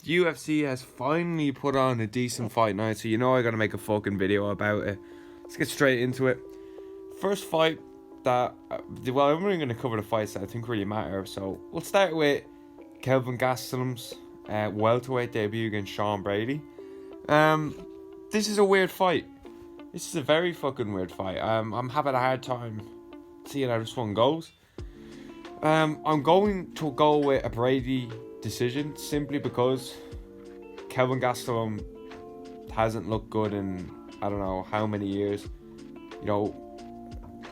The UFC has finally put on a decent fight night, so you know I gotta make a fucking video about it. Let's get straight into it. First fight that, well, I'm only gonna cover the fights that I think really matter, so we'll start with Kelvin Gastelum's welterweight debut against Sean Brady. This is a weird fight. This is a very fucking weird fight. I'm having a hard time seeing how this one goes. I'm going to go with a Brady decision simply because Kelvin Gastelum hasn't looked good in I don't know how many years. You know,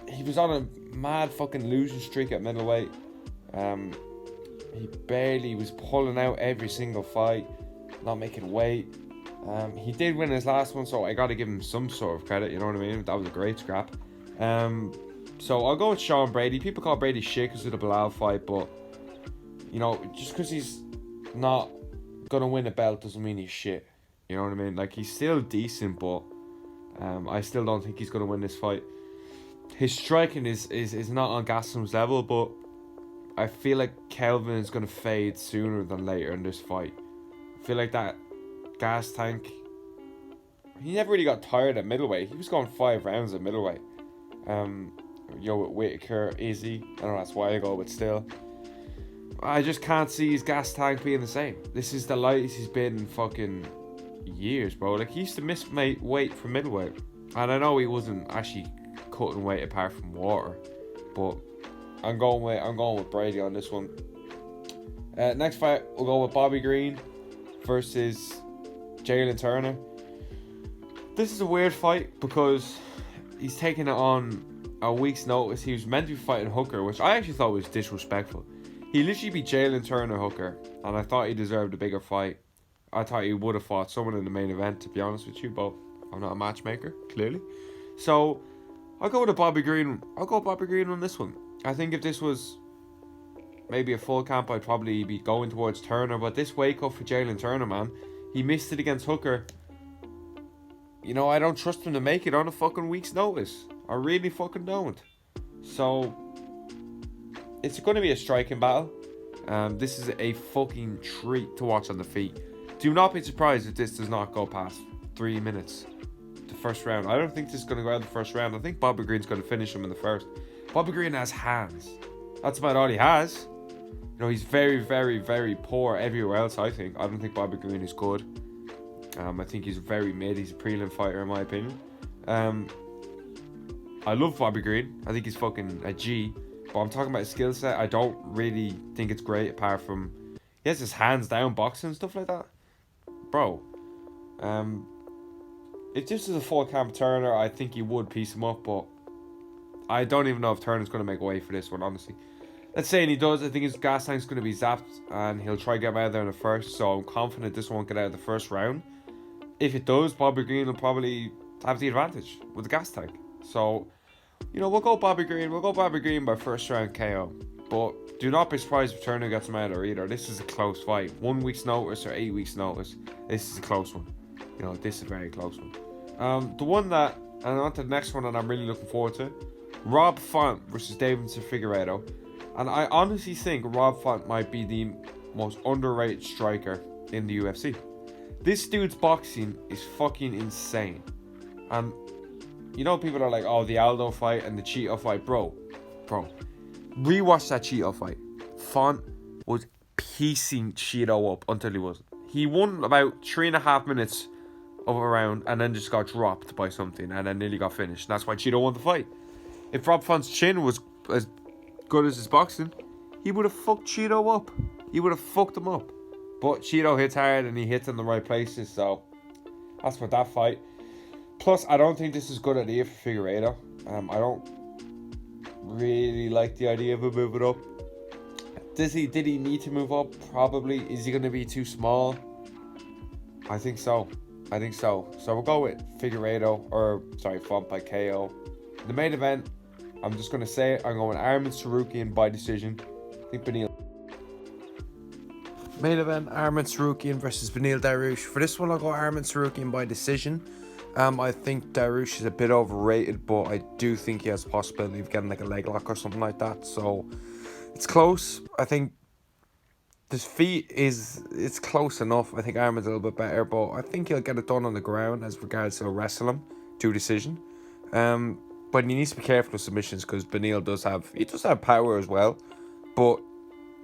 he was on a mad fucking losing streak at middleweight. He barely was pulling out every single fight, not making weight. He did win his last one, so I got to give him some sort of credit. You know what I mean? That was a great scrap. So I'll go with Sean Brady. People call Brady shit because of the Bilal fight, but you know, just because he's not gonna win a belt doesn't mean he's shit. You know what I mean? Like, he's still decent, but I still don't think he's gonna win this fight. His striking is not on Gastelum's level, but I feel like Kelvin is gonna fade sooner than later in this fight. I feel like that gas tank. He never really got tired at middleweight. He was going 5 rounds at middleweight. With Whitaker, Izzy. I don't know that's why I go, but still. I just can't see his gas tank being the same. This is the lightest he's been in fucking years, bro. Like, he used to miss weight from middleweight. And I know he wasn't actually cutting weight apart from water. But I'm going with Brady on this one. Next fight, we'll go with Bobby Green versus Jalen Turner. This is a weird fight because he's taking it on a week's notice. He was meant to be fighting Hooker, which I actually thought was disrespectful. He literally beat Jalen Turner Hooker, and I thought he deserved a bigger fight. I thought he would have fought someone in the main event, to be honest with you, but I'm not a matchmaker, clearly. So I'll go with Bobby Green. I'll go with Bobby Green on this one. I think if this was maybe a full camp, I'd probably be going towards Turner, but this wake up for Jalen Turner, man, he missed it against Hooker. You know, I don't trust him to make it on a fucking week's notice. I really fucking don't. So it's going to be a striking battle. This is a fucking treat to watch on the feet. Do not be surprised if this does not go past 3 minutes. The first round. I don't think this is going to go out the first round. I think Bobby Green's going to finish him in the first. Bobby Green has hands. That's about all he has. You know, he's very, very, very poor everywhere else, I think. I don't think Bobby Green is good. I think he's very mid. He's a prelim fighter, in my opinion. I love Bobby Green. I think he's fucking a G. But I'm talking about his skill set. I don't really think it's great, apart from he has his hands down boxing and stuff like that. Bro, if this is a full camp Turner, I think he would piece him up, but I don't even know if Turner's going to make way for this one, honestly. Let's say he does. I think his gas tank's going to be zapped, and he'll try to get him out of there in the first, so I'm confident this won't get out of the first round. If it does, Bobby Green will probably have the advantage with the gas tank. So, you know, we'll go Bobby Green. We'll go Bobby Green by first round KO. But do not be surprised if Turner gets him out of there either. This is a close fight. 1 week's notice or 8 weeks notice. This is a close one. You know, this is a very close one. The one that, and on to the next one that I'm really looking forward to. Rob Font versus Davidson Figueiredo. And I honestly think Rob Font might be the most underrated striker in the UFC. This dude's boxing is fucking insane. And you know, people are like, oh, the Aldo fight and the Cheeto fight. Bro, rewatch that Cheeto fight. Font was piecing Cheeto up until he wasn't. He won about 3.5 minutes of a round and then just got dropped by something and then nearly got finished. And that's why Cheeto won the fight. If Rob Font's chin was as good as his boxing, he would have fucked Cheeto up. He would have fucked him up. But Cheeto hits hard and he hits in the right places, so that's for that fight. Plus, I don't think this is a good idea for Figueiredo. I don't really like the idea of him moving up. Did he need to move up? Probably. Is he going to be too small? I think so. So we'll go with Font by KO. The main event, I'm just going to say it, I'm going Arman Tsarukyan by decision. I think Benil. Main event, Arman Tsarukyan versus Benil Dairush. For this one, I'll go Arman Tsarukyan by decision. I think Dairush is a bit overrated, but I do think he has the possibility of getting like a leg lock or something like that. So it's close. I think His feet it's close enough. I think Arman's a little bit better, but I think he'll get it done on the ground as regards to wrestle him to decision. But he needs to be careful with submissions because Benil does have power as well, but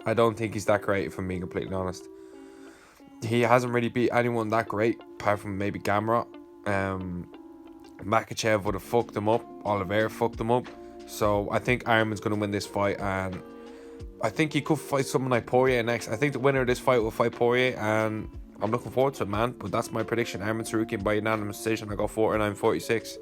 I don't think he's that great, if I'm being completely honest. He hasn't really beat anyone that great, apart from maybe Gamrot. Makachev would have fucked him up. Oliveira fucked him up. So I think Arman's going to win this fight, and I think he could fight someone like Poirier next. I think the winner of this fight will fight Poirier, and I'm looking forward to it, man. But that's my prediction. Arman Tsarukyan by unanimous decision. I go 49-46.